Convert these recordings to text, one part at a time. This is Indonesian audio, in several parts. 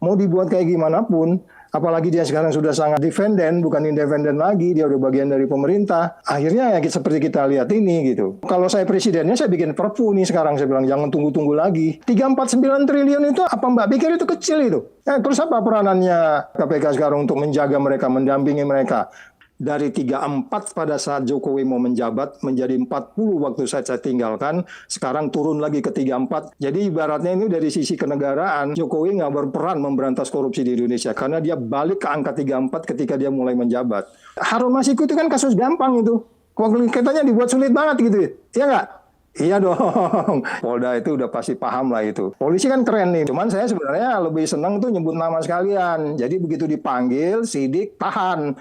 mau dibuat kayak gimana pun, apalagi dia sekarang sudah sangat defenden, bukan independen lagi, dia udah bagian dari pemerintah. Akhirnya ya seperti kita lihat ini gitu. Kalau saya presidennya, saya bikin perpu nih sekarang, saya bilang jangan tunggu-tunggu lagi. 349 triliun itu apa Mbak pikir itu kecil itu? Terus apa peranannya KPK sekarang untuk menjaga mereka, mendampingi mereka? Dari 34 pada saat Jokowi mau menjabat menjadi 40 waktu saya tinggalkan, sekarang turun lagi ke 34. Jadi ibaratnya ini dari sisi kenegaraan, Jokowi nggak berperan memberantas korupsi di Indonesia karena dia balik ke angka 34 ketika dia mulai menjabat. Harun Masiku itu kan kasus gampang itu. Katanya dibuat sulit banget gitu. Iya nggak? Iya dong, Polda itu udah pasti paham lah itu. Polisi kan keren nih, cuman saya sebenarnya lebih senang tuh nyebut nama sekalian. Jadi begitu dipanggil, sidik, tahan.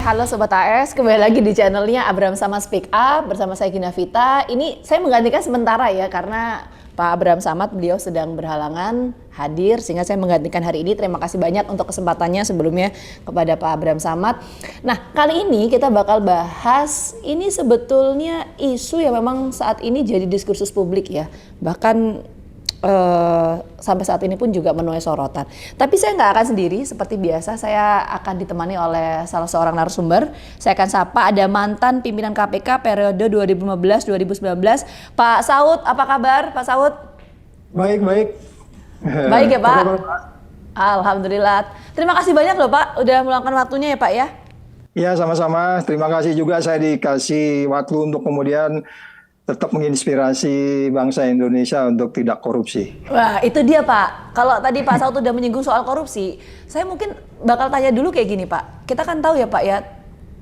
Halo Sobat AS, kembali lagi di channelnya Abraham Samad Speak Up bersama saya Gina Vita. Ini saya menggantikan sementara ya karena Pak Abraham Samad beliau sedang berhalangan hadir sehingga saya menggantikan hari ini. Terima kasih banyak untuk kesempatannya sebelumnya kepada Pak Abraham Samad. Nah kali ini kita bakal bahas ini sebetulnya isu yang memang saat ini jadi diskursus publik ya. Bahkan sampai saat ini pun juga menuai sorotan. Tapi saya nggak akan sendiri, seperti biasa saya akan ditemani oleh salah seorang narasumber. Saya akan sapa ada mantan pimpinan KPK periode 2015-2019, Pak Saud. Apa kabar Pak Saud? Baik. Baik ya Pak? Alhamdulillah. Terima kasih banyak loh Pak, udah meluangkan waktunya ya Pak ya. Ya sama-sama, terima kasih juga saya dikasih waktu untuk kemudian tetap menginspirasi bangsa Indonesia untuk tidak korupsi. Wah itu dia Pak, kalau tadi Pak Saud udah menyinggung soal korupsi, saya mungkin bakal tanya dulu kayak gini Pak. Kita kan tahu ya Pak ya,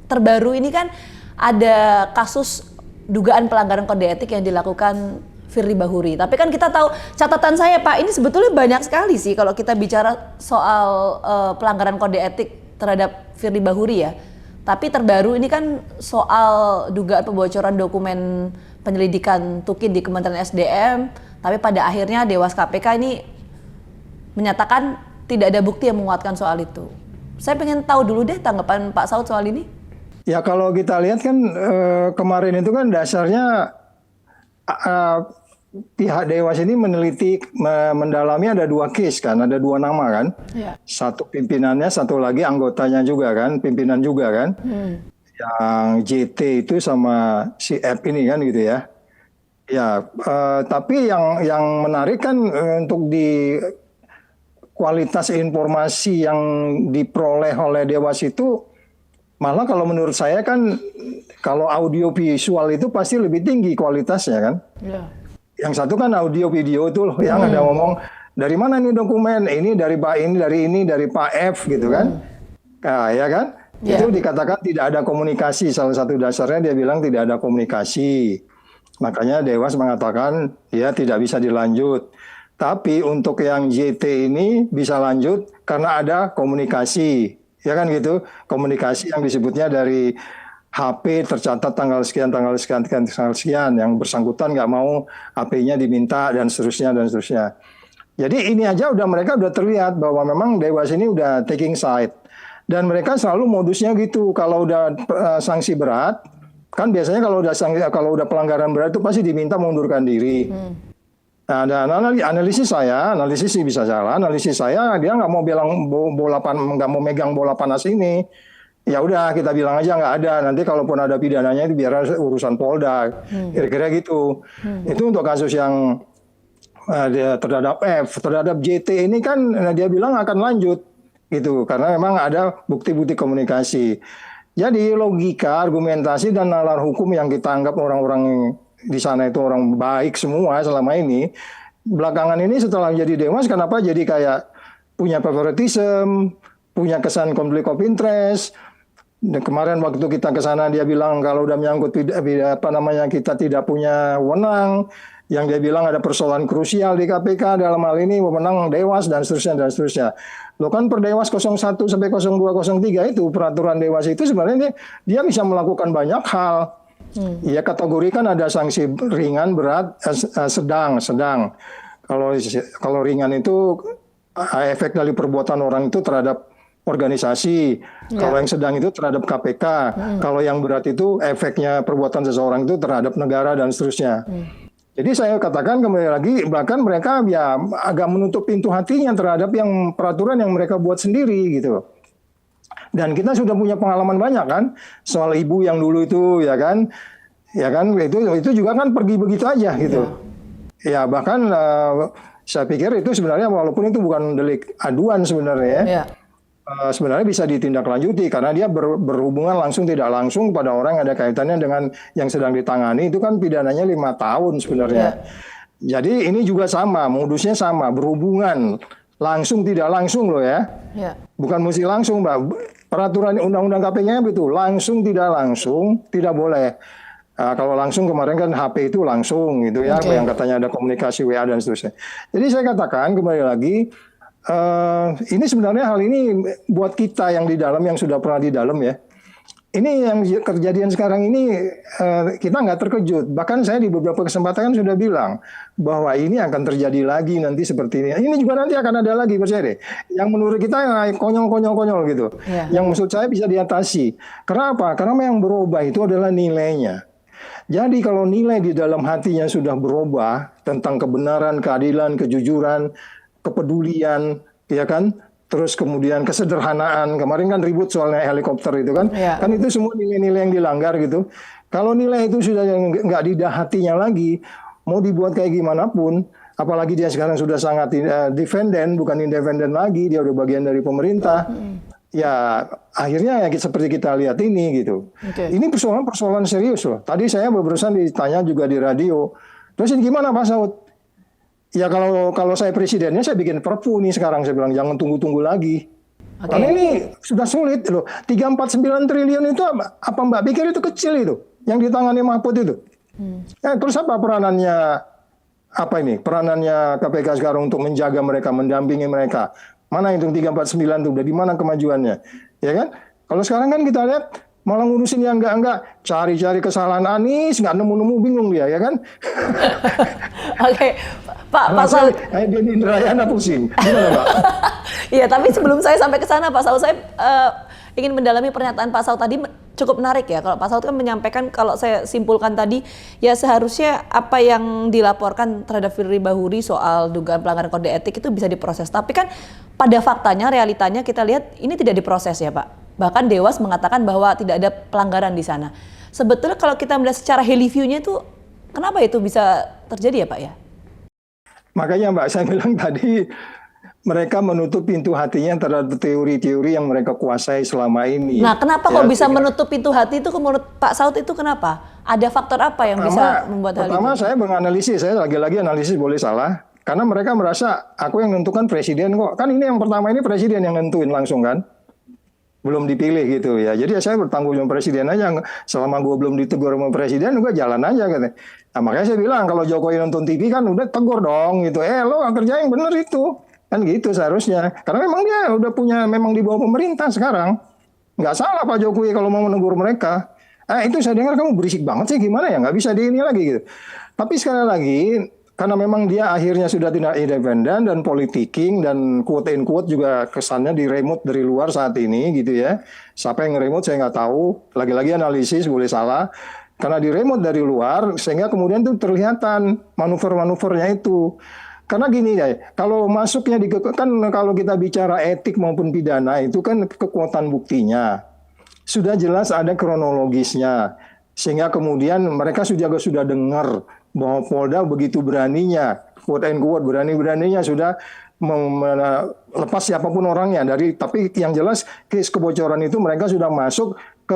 terbaru ini kan ada kasus dugaan pelanggaran kode etik yang dilakukan Firly Bahuri. Tapi kan kita tahu, catatan saya Pak, ini sebetulnya banyak sekali sih kalau kita bicara soal pelanggaran kode etik terhadap Firly Bahuri ya. Tapi terbaru ini kan soal dugaan pembocoran dokumen penyelidikan Tukin di Kementerian SDM, tapi pada akhirnya Dewas KPK ini menyatakan tidak ada bukti yang menguatkan soal itu. Saya pengen tahu dulu deh tanggapan Pak Saud soal ini. Ya kalau kita lihat kan kemarin itu kan dasarnya pihak Dewas ini meneliti, mendalami ada dua case kan, ada dua nama kan. Ya. Satu pimpinannya, satu lagi anggotanya juga kan, pimpinan juga kan. Yang JT itu sama si F ini kan gitu ya. Ya, tapi yang menarik kan untuk di kualitas informasi yang diperoleh oleh Dewas itu malah kalau menurut saya kan kalau audio visual itu pasti lebih tinggi kualitasnya kan. Ya. Yang satu kan audio video itu loh yang ada ngomong dari mana nih dokumen ini dari Pak ini dari Pak F gitu kan. Nah, ya kan? Yeah. Itu dikatakan tidak ada komunikasi. Salah satu dasarnya dia bilang tidak ada komunikasi. Makanya Dewas mengatakan ya tidak bisa dilanjut. Tapi untuk yang JT ini bisa lanjut karena ada komunikasi. Ya kan gitu. Komunikasi yang disebutnya dari HP tercatat tanggal sekian. Yang bersangkutan nggak mau HP-nya diminta dan seterusnya. Jadi ini aja mereka udah terlihat bahwa memang Dewas ini udah taking side. Dan mereka selalu modusnya gitu, kalau udah sanksi berat, kan biasanya kalau udah pelanggaran berat itu pasti diminta mengundurkan diri. Nah, dan analisis sih bisa salah. Analisis saya dia nggak mau bilang nggak mau megang bola panas ini. Ya udah kita bilang aja nggak ada. Nanti kalaupun ada pidananya itu biar urusan Polda. Kira-kira gitu. Itu untuk kasus yang terhadap F, terhadap JT ini kan dia bilang akan lanjut. Gitu karena memang ada bukti-bukti komunikasi. Jadi logika, argumentasi dan nalar hukum yang kita anggap orang-orang di sana itu orang baik semua selama ini, belakangan ini setelah menjadi Dewas kenapa jadi kayak punya favoritism, punya kesan konflik of interest. Dan kemarin waktu kita ke sana dia bilang kalau udah menyangkut kita tidak punya wewenang. Yang dia bilang ada persoalan krusial di KPK dalam hal ini wewenang Dewas dan seterusnya. Loh kan per Dewas 01 sampai 0203 itu peraturan Dewas itu sebenarnya dia bisa melakukan banyak hal. Ya kategori kan ada sanksi ringan, berat, sedang. Kalau ringan itu efek dari perbuatan orang itu terhadap organisasi. Kalau yang sedang itu terhadap KPK. Kalau yang berat itu efeknya perbuatan seseorang itu terhadap negara dan seterusnya. Jadi saya katakan kembali lagi, bahkan mereka ya agak menutup pintu hatinya terhadap yang peraturan yang mereka buat sendiri gitu. Dan kita sudah punya pengalaman banyak kan soal ibu yang dulu itu ya kan itu juga kan pergi begitu aja gitu. Ya bahkan saya pikir itu sebenarnya walaupun itu bukan delik aduan sebenarnya ya. Sebenarnya bisa ditindaklanjuti karena dia berhubungan langsung tidak langsung pada orang yang ada kaitannya dengan yang sedang ditangani, itu kan pidananya 5 tahun sebenarnya. Jadi ini juga sama, modusnya sama, berhubungan langsung tidak langsung loh ya. Bukan mesti langsung, Mbak. Peraturan undang-undang KPK betul, langsung tidak boleh. Kalau langsung kemarin kan HP itu langsung gitu ya, yang katanya ada komunikasi WA dan seterusnya. Jadi saya katakan kembali lagi, ini sebenarnya hal ini buat kita yang di dalam, yang sudah pernah di dalam ya. Ini yang kejadian sekarang ini kita nggak terkejut. Bahkan saya di beberapa kesempatan sudah bilang bahwa ini akan terjadi lagi nanti seperti ini. Ini juga nanti akan ada lagi, percaya deh. Yang menurut kita konyol-konyol gitu. Yang maksud saya bisa diatasi. Karena apa? Karena yang berubah itu adalah nilainya. Jadi kalau nilai di dalam hatinya sudah berubah tentang kebenaran, keadilan, kejujuran, kepedulian, ya kan, terus kemudian kesederhanaan. Kemarin kan ribut soalnya helikopter itu kan, kan itu semua nilai-nilai yang dilanggar gitu. Kalau nilai itu sudah nggak di hatinya lagi, mau dibuat kayak gimana pun, apalagi dia sekarang sudah sangat defenden, bukan independen lagi, dia udah bagian dari pemerintah. Ya akhirnya ya seperti kita lihat ini gitu. Ini persoalan serius loh. Tadi saya barusan ditanya juga di radio, terus ini gimana Pak Saud? Ya kalau saya presidennya, saya bikin perpu nih sekarang, saya bilang jangan tunggu-tunggu lagi. Karena ini sudah sulit loh. 349 triliun itu apa Mbak pikir itu kecil itu yang ditangani Mahfud itu? Terus apa peranannya KPK sekarang untuk menjaga mereka, mendampingi mereka? Mana itu 349 itu? Udah di mana kemajuannya? Ya kan? Kalau sekarang kan kita lihat malah ngurusin yang enggak, cari-cari kesalahan Anies, nggak nemu-nemu, bingung dia, ya kan? Pak Saud. Dia di Indrayana pusing. Gimana, Pak? Iya, tapi sebelum saya sampai ke sana, Pak Saud, saya ingin mendalami pernyataan Pak Saud tadi, cukup menarik ya. Kalau Pak Saud kan menyampaikan, kalau saya simpulkan tadi, ya seharusnya apa yang dilaporkan terhadap Firly Bahuri soal dugaan pelanggaran kode etik itu bisa diproses. Tapi kan pada faktanya, realitanya kita lihat ini tidak diproses ya Pak. Bahkan Dewas mengatakan bahwa tidak ada pelanggaran di sana. Sebetulnya kalau kita melihat secara heli view-nya itu, kenapa itu bisa terjadi ya Pak ya? Makanya Mbak, saya bilang tadi, mereka menutup pintu hatinya terhadap teori-teori yang mereka kuasai selama ini. Nah, kenapa kok bisa menutup pintu hati itu menurut Pak Saud itu kenapa? Ada faktor apa yang bisa membuat hal itu? Pertama saya menganalisis, saya lagi-lagi analisis boleh salah. Karena mereka merasa aku yang nentukan presiden kok. Kan ini yang pertama ini presiden yang nentuin langsung kan. Belum dipilih gitu ya. Jadi saya bertanggung jawab presiden aja. Selama gue belum ditegur sama presiden, gue jalan aja katanya. Nah, makanya saya bilang kalau Jokowi nonton TV kan udah tegur dong gitu. Lo kerja yang bener itu. Kan gitu seharusnya. Karena memang dia udah punya, memang di bawah pemerintah sekarang. Nggak salah Pak Jokowi kalau mau menegur mereka. Itu saya dengar kamu berisik banget sih, gimana ya? Nggak bisa di ini lagi gitu. Tapi sekali lagi, karena memang dia akhirnya sudah tidak independen dan politiking dan quote and quote juga kesannya diremot dari luar saat ini gitu ya. Siapa yang ngeremot saya nggak tahu. Lagi-lagi analisis boleh salah. Karena diremot dari luar sehingga kemudian tuh terlihatan manuver-manuvernya itu. Karena gini ya, kalau masuknya kan kalau kita bicara etik maupun pidana itu kan kekuatan buktinya. Sudah jelas ada kronologisnya. Sehingga kemudian mereka sudah dengar bahwa Polda begitu beraninya, quote and quote, berani-beraninya sudah melepas siapapun orangnya tapi yang jelas case kebocoran itu mereka sudah masuk ke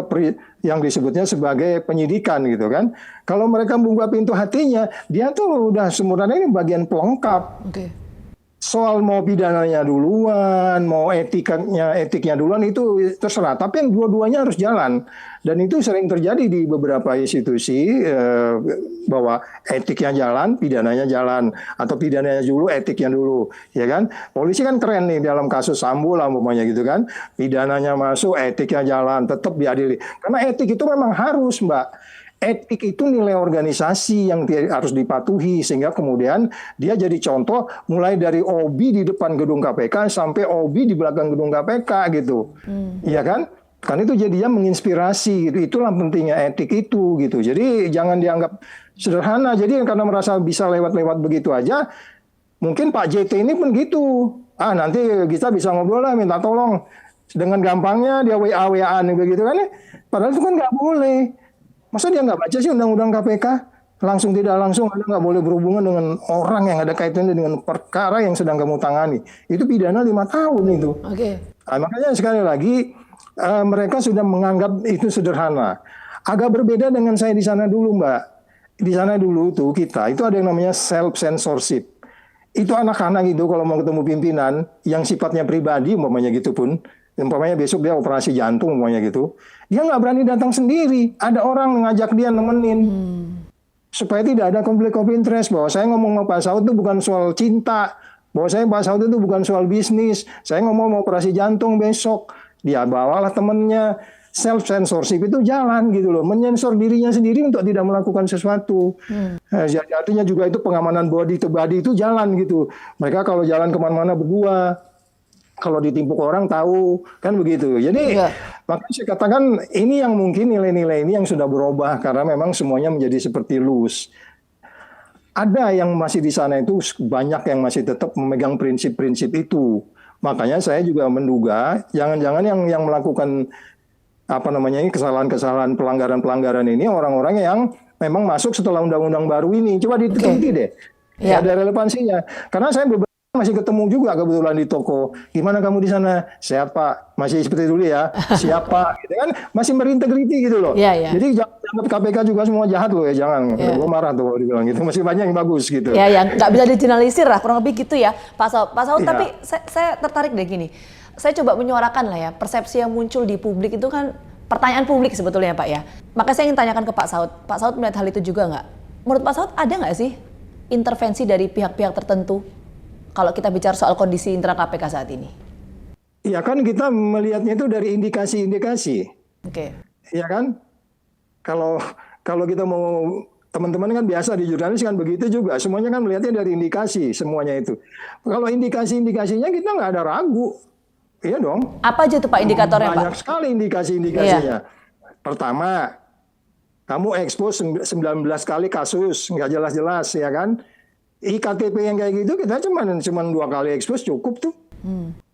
yang disebutnya sebagai penyidikan gitu kan. Kalau mereka membuka pintu hatinya, dia tuh udah sebenarnya ini bagian pelengkap. Soal mau pidananya duluan, mau etiknya duluan itu terserah. Tapi yang dua-duanya harus jalan. Dan itu sering terjadi di beberapa institusi bahwa etiknya jalan, pidananya jalan, atau pidananya dulu, etiknya dulu, ya kan? Polisi kan keren nih dalam kasus Sambo lah umpamanya gitu kan. Pidananya masuk, etiknya jalan, tetap diadili. Karena etik itu memang harus, Mbak. Etik itu nilai organisasi yang harus dipatuhi sehingga kemudian dia jadi contoh mulai dari OB di depan gedung KPK sampai OB di belakang gedung KPK gitu. Iya kan? Kan itu jadinya menginspirasi gitu. Itulah pentingnya etik itu gitu. Jadi jangan dianggap sederhana. Jadi karena merasa bisa lewat-lewat begitu aja, mungkin Pak JT ini pun gitu. Nanti kita bisa ngobrol lah, minta tolong. Dengan gampangnya dia WA-WA-an begitu kan ya. Padahal itu kan nggak boleh. Masa dia nggak baca sih undang-undang KPK? Langsung tidak langsung Anda nggak boleh berhubungan dengan orang yang ada kaitannya dengan perkara yang sedang kamu tangani. Itu pidana 5 tahun itu. Oke. Makanya sekali lagi mereka sudah menganggap itu sederhana. Agak berbeda dengan saya di sana dulu, Mbak. Di sana dulu tuh kita itu ada yang namanya self censorship. Itu anak-anak itu kalau mau ketemu pimpinan yang sifatnya pribadi umpamanya gitu pun, umpamanya besok dia operasi jantung umpamanya gitu, dia nggak berani datang sendiri. Ada orang ngajak dia nemenin. Supaya tidak ada konflik of interest, bahwa saya ngomong sama Pak Saud itu bukan soal cinta, bahwa saya Pak Saud itu bukan soal bisnis, saya ngomong mau operasi jantung besok, dia bawalah temennya. Self censorship itu jalan gitu loh, menyensor dirinya sendiri untuk tidak melakukan sesuatu. Jadi artinya juga itu pengamanan body to body itu jalan gitu. Mereka kalau jalan kemana-mana berdua, kalau ditimpuk orang tahu, kan begitu. Jadi makanya saya katakan ini yang mungkin nilai-nilai ini yang sudah berubah karena memang semuanya menjadi seperti loose. Ada yang masih di sana itu banyak yang masih tetap memegang prinsip-prinsip itu. Makanya saya juga menduga jangan-jangan yang melakukan ini kesalahan-kesalahan pelanggaran-pelanggaran ini orang-orang yang memang masuk setelah undang-undang baru ini. Coba diteliti deh. Ya, ada relevansinya. Karena saya masih ketemu juga kebetulan di toko. Gimana kamu di sana? Sehat Pak. Masih seperti dulu ya. Siapa? Gitu kan? Masih berintegriti gitu loh. Jadi jangan KPK juga semua jahat loh ya. Jangan. Gue marah tuh kalau dibilang gitu. Masih banyak yang bagus gitu. Ya, yang nggak bisa digeneralisir lah. Kurang lebih gitu ya Pak Saud. Pak Saud, tapi saya tertarik deh gini. Saya coba menyuarakan lah ya. Persepsi yang muncul di publik itu kan pertanyaan publik sebetulnya Pak ya. Maka saya ingin tanyakan ke Pak Saud. Pak Saud melihat hal itu juga nggak? Menurut Pak Saud ada nggak sih intervensi dari pihak-pihak tertentu kalau kita bicara soal kondisi internal KPK saat ini? Iya kan kita melihatnya itu dari indikasi-indikasi. Oke. Iya kan? Kalau kita mau, teman-teman kan biasa di jurnalis kan begitu juga. Semuanya kan melihatnya dari indikasi semuanya itu. Kalau indikasi-indikasinya kita nggak ada ragu. Iya dong. Apa aja tuh Pak indikatornya Pak? Banyak sekali indikasi-indikasinya. Pertama, kamu expose 19 kali kasus, nggak jelas-jelas ya kan? IKTP yang kayak gitu kita cuma 2 kali expose cukup tuh.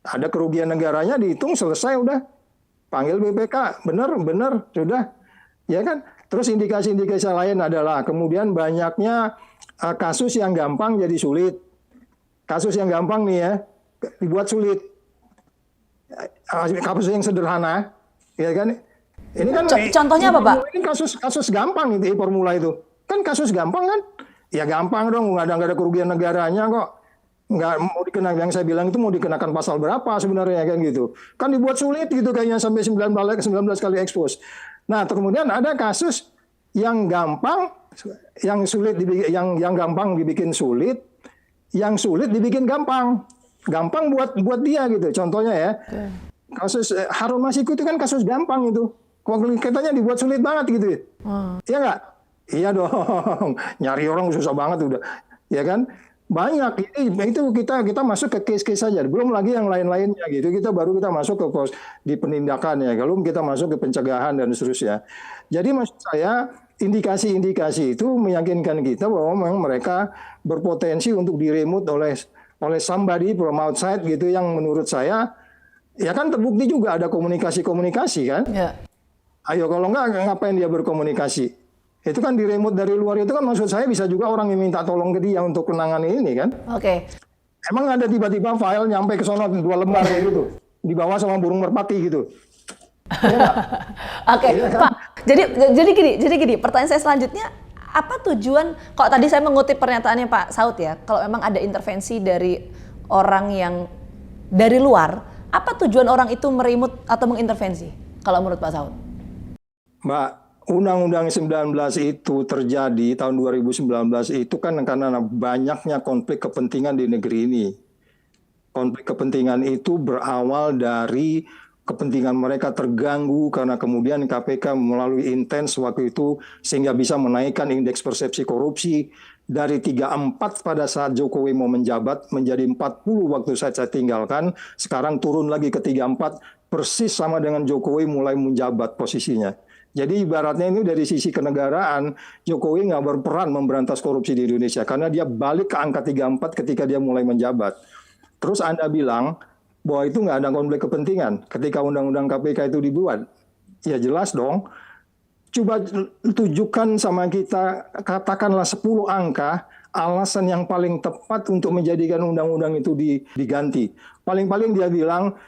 Ada kerugian negaranya dihitung selesai udah. Panggil BPK, benar sudah. Ya kan? Terus indikasi-indikasi lain adalah kemudian banyaknya kasus yang gampang jadi sulit. Kasus yang gampang nih ya, dibuat sulit. Kasus yang sederhana, ya kan? Ini kan contohnya apa, Pak? Ini kasus gampang itu formula itu. Kan kasus gampang kan? Ya gampang dong, nggak ada kerugian negaranya kok. Nggak mau dikenakan, yang saya bilang itu mau dikenakan pasal berapa sebenarnya kan gitu. Kan dibuat sulit gitu kayaknya sampai 19 kali expose. Nah, kemudian ada kasus yang gampang, yang sulit yang gampang dibikin sulit, yang sulit dibikin gampang. Gampang buat dia gitu. Contohnya ya. Kasus Harun Masiku itu kan kasus gampang itu. Katanya dibuat sulit banget gitu. Iya nggak? Iya dong. Nyari orang susah banget udah. Ya kan? Banyak itu kita masuk ke case-case saja. Belum lagi yang lain-lainnya gitu. Kita masuk ke di penindakan ya. Kalau kita masuk ke pencegahan dan seterusnya. Jadi maksud saya indikasi-indikasi itu meyakinkan kita bahwa memang mereka berpotensi untuk diremut oleh somebody from outside gitu yang menurut saya ya kan terbukti juga ada komunikasi kan. Ayo kalau nggak ngapain dia berkomunikasi? Itu kan diremut dari luar itu kan maksud saya bisa juga orang yang minta tolong ke dia untuk menangani ini kan. Emang ada tiba-tiba file nyampe ke sono 2 lembar gitu. Dibawa sama burung merpati gitu. Ya, Pak. Jadi gini, pertanyaan saya selanjutnya, apa tujuan, kok tadi saya mengutip pernyataannya Pak Saud ya, kalau memang ada intervensi dari orang yang dari luar, apa tujuan orang itu merimut atau mengintervensi kalau menurut Pak Saud? Mbak, Undang-Undang 19 itu terjadi tahun 2019 itu kan karena banyaknya konflik kepentingan di negeri ini. Konflik kepentingan itu berawal dari kepentingan mereka terganggu karena kemudian KPK melalui intens waktu itu sehingga bisa menaikkan indeks persepsi korupsi dari 34 pada saat Jokowi mau menjabat menjadi 40 waktu saya tinggalkan, sekarang turun lagi ke 34. persis sama dengan Jokowi mulai menjabat posisinya. Jadi ibaratnya ini dari sisi kenegaraan, Jokowi nggak berperan memberantas korupsi di Indonesia karena dia balik ke angka 34 ketika dia mulai menjabat. Terus Anda bilang bahwa itu nggak ada konflik kepentingan ketika Undang-Undang KPK itu dibuat. Ya jelas dong. Coba tunjukkan sama kita, katakanlah 10 angka, alasan yang paling tepat untuk menjadikan undang-undang itu diganti. Paling-paling dia bilang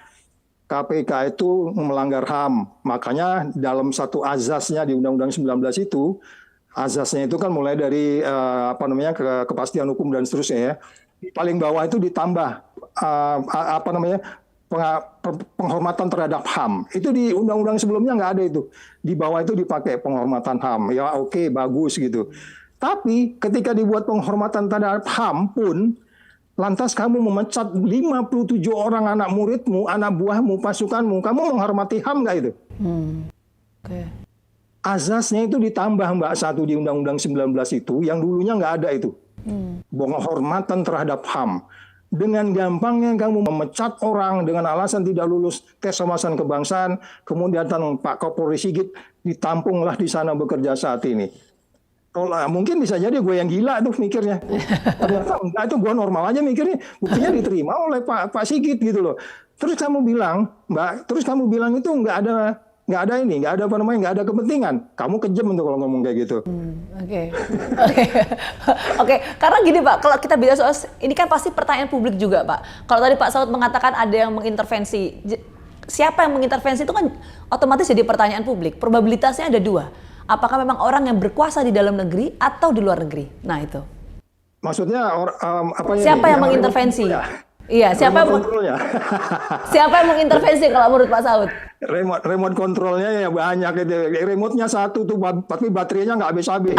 KPK itu melanggar HAM. Makanya dalam satu azasnya di Undang-Undang 19 itu, azasnya itu kan mulai dari kepastian hukum dan seterusnya ya. Paling bawah itu ditambah penghormatan terhadap HAM. Itu di undang-undang sebelumnya nggak ada itu. Di bawah itu dipakai penghormatan HAM. Ya oke, bagus gitu. Tapi ketika dibuat penghormatan terhadap HAM pun, lantas kamu memecat 57 orang anak muridmu, anak buahmu, pasukanmu, kamu menghormati HAM nggak itu? Okay. Azasnya itu ditambah Mbak satu di Undang-Undang 19 itu, yang dulunya nggak ada itu. Penghormatan terhadap HAM. Dengan gampangnya kamu memecat orang dengan alasan tidak lulus tes wawasan kebangsaan, kemudian Pak Kapolri Sigit ditampunglah di sana bekerja saat ini. Mungkin bisa jadi gue yang gila tuh mikirnya. Ternyata enggak, itu gue normal aja mikirnya. Buktinya diterima oleh Pak Sigit gitu loh. Terus kamu bilang, Mbak, itu nggak ada kepentingan. Kamu kejam untuk kalau ngomong kayak gitu. Oke. Karena gini Pak, kalau kita bicara soal ini kan pasti pertanyaan publik juga Pak. Kalau tadi Pak Saud mengatakan ada yang mengintervensi, siapa yang mengintervensi itu kan otomatis jadi pertanyaan publik. Probabilitasnya ada dua. Apakah memang orang yang berkuasa di dalam negeri atau di luar negeri? Nah itu. Maksudnya siapa yang mengintervensi? Iya, siapa yang mengintervensi kalau menurut Pak Saud? Remote kontrolnya ya banyak itu. Remote-nya satu tuh, tapi baterainya nggak habis-habis.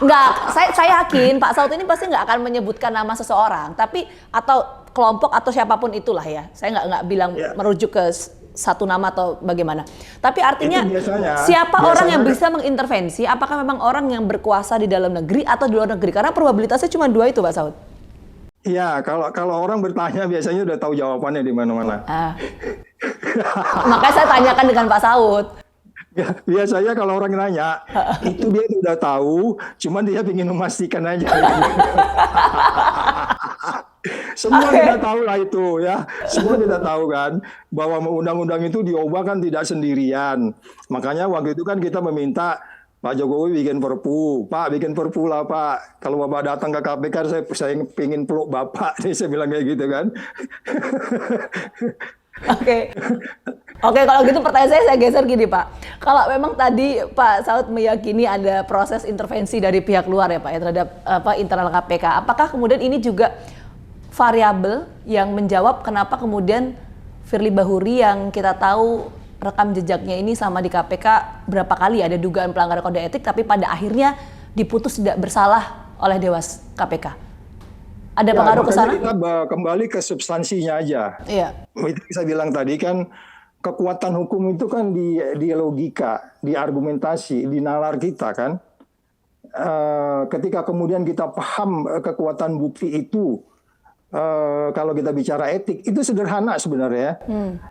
Nggak, saya yakin Pak Saud ini pasti nggak akan menyebutkan nama seseorang, tapi atau kelompok atau siapapun itulah ya. Saya nggak bilang merujuk ke satu nama atau bagaimana. Tapi artinya siapa orang yang bisa mengintervensi? Apakah memang orang yang berkuasa di dalam negeri atau di luar negeri? Karena probabilitasnya cuma dua itu, Pak Saud. Iya, kalau orang bertanya biasanya udah tahu jawabannya di mana-mana. Makanya saya tanyakan dengan Pak Saud. Biasanya kalau orang nanya, itu dia udah tahu, cuman dia ingin memastikan aja. Semua kita tahu lah itu ya. Semua kita tahu kan bahwa undang-undang itu diubah kan tidak sendirian. Makanya waktu itu kan kita meminta Pak Jokowi bikin perpu, Pak bikin perpu lah Pak. Kalau Bapak datang ke KPK, saya pengen peluk Bapak, nih saya bilang kayak gitu kan. Oke, kalau gitu pertanyaan saya geser gini Pak. Kalau memang tadi Pak Saud meyakini ada proses intervensi dari pihak luar ya Pak ya terhadap internal KPK, apakah kemudian ini juga variabel yang menjawab kenapa kemudian Firly Bahuri yang kita tahu rekam jejaknya ini sama di KPK berapa kali ada dugaan pelanggaran kode etik tapi pada akhirnya diputus tidak bersalah oleh Dewas KPK. Ada pengaruh ke sana? Kita kembali ke substansinya aja. Iya. Itu bisa bilang tadi kan kekuatan hukum itu kan di logika, di argumentasi, di nalar kita kan. Ketika kemudian kita paham kekuatan bukti itu, kalau kita bicara etik itu sederhana sebenarnya.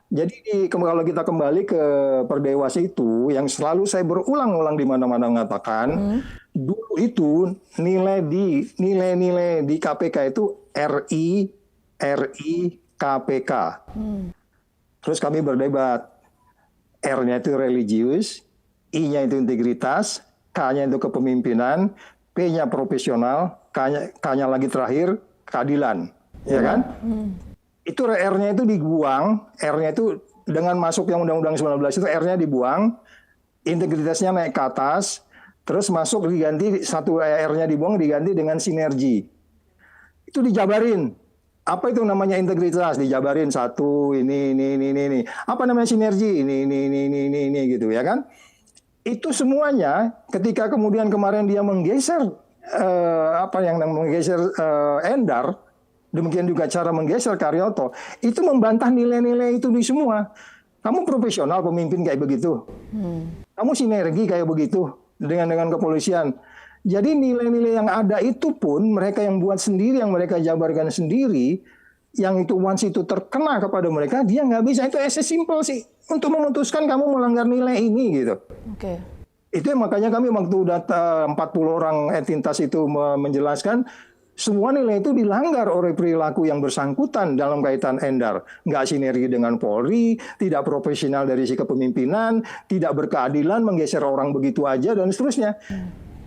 Jadi kalau kita kembali ke Perdewas itu yang selalu saya berulang-ulang di mana-mana mengatakan dulu itu nilai di KPK itu RI KPK. Terus kami berdebat, R-nya itu religius, I-nya itu integritas, K-nya itu kepemimpinan, P-nya profesional, K-nya lagi terakhir keadilan. Ya kan? Itu R-nya itu dibuang, R-nya itu dengan masuk yang Undang-Undang 19 itu R-nya dibuang, integritasnya naik ke atas, terus masuk diganti satu R-nya dibuang diganti dengan sinergi. Itu dijabarin. Apa itu namanya integritas? Dijabarin satu ini. Apa namanya sinergi? Ini gitu ya kan? Itu semuanya ketika kemudian kemarin dia menggeser Endar. Demikian juga cara menggeser Karyoto, itu membantah nilai-nilai itu di semua. Kamu profesional pemimpin kayak begitu, kamu sinergi kayak begitu dengan kepolisian. Jadi nilai-nilai yang ada itu pun mereka yang buat sendiri, yang mereka jabarkan sendiri, yang itu once itu terkena kepada mereka, dia nggak bisa. Itu as simple sih untuk memutuskan kamu melanggar nilai ini gitu. Oke. Itu makanya kami waktu data 40 orang entitas itu menjelaskan semua nilai itu dilanggar oleh perilaku yang bersangkutan dalam kaitan Endar. Nggak sinergi dengan Polri, tidak profesional dari si kepemimpinan, tidak berkeadilan, menggeser orang begitu aja, dan seterusnya.